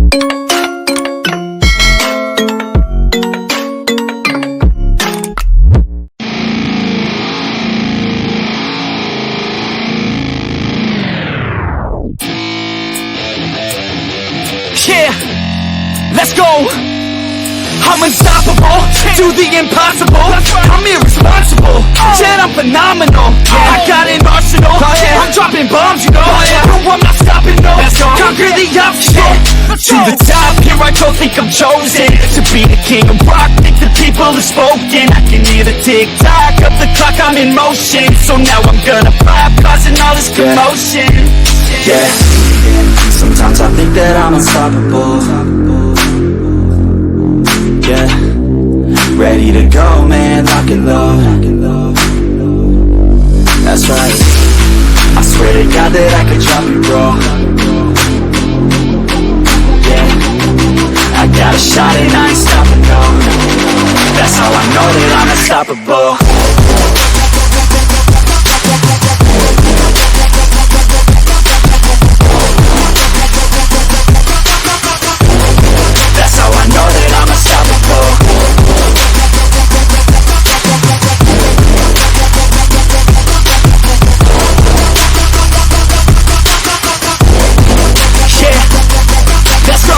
Yeah, let's go. I'm unstoppable, do the impossible. I'm irresponsible, yet I'm phenomenal. I got an arsenal, I'm dropping bombs, you know. No, I'm not stopping, no. Conquer the obstacle. To the top, here I go, think I'm chosen to be the king of rock, think the people have spoken. I can hear the tick-tock of the clock, I'm in motion. So now I'm gonna pop, causing all this commotion. Yeah, sometimes I think that I'm unstoppable. Yeah, ready to go, man, lock and load. That's right, I swear to God that I could drop it, bro. Yeah, I got a shot and I ain't stopping, no. That's how I know that I'm unstoppable. That's how I know that I'm unstoppable. Yeah, let's go.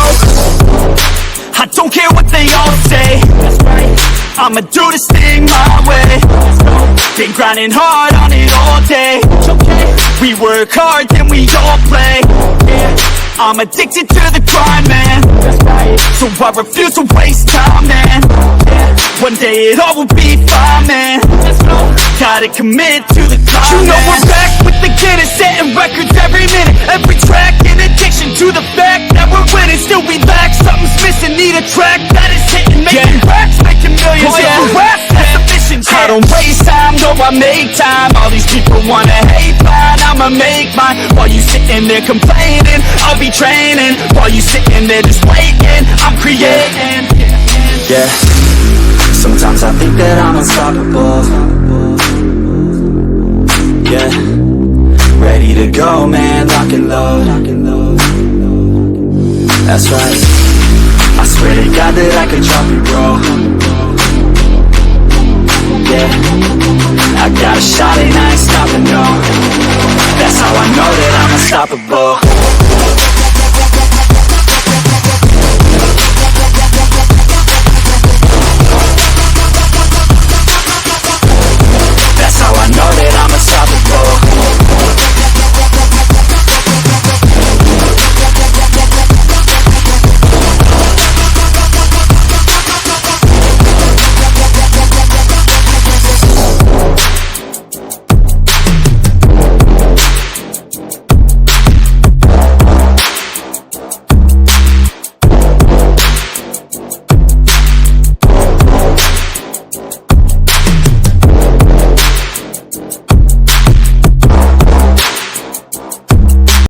I don't care what they all say. That's right, I'ma do this thing my way. Been grinding hard on it all day. We work hard, then we all play. I'm addicted to the grind, man. So I refuse to waste time, man. One day it all will be fine, man. Gotta commit to the climb. You know we're back with the Guinness, setting records every minute, every track. In addiction to the fact that we're winning, still we lack something's missing. Need a track that is hitting, making racks, making millions. Rap, that's the mission. I don't waste time, no, I make time. All these people wanna hate mine, I'ma make mine. While you sitting there complaining, I'll be training. While you sitting there just waiting, I'm creating. Yeah, sometimes I think that I'm unstoppable. Yeah, ready to go, man, lock and load. That's right, I swear to God that I could drop it, bro. Yeah, I got a shot and I ain't stopping, no. That's how I know that I'm unstoppable.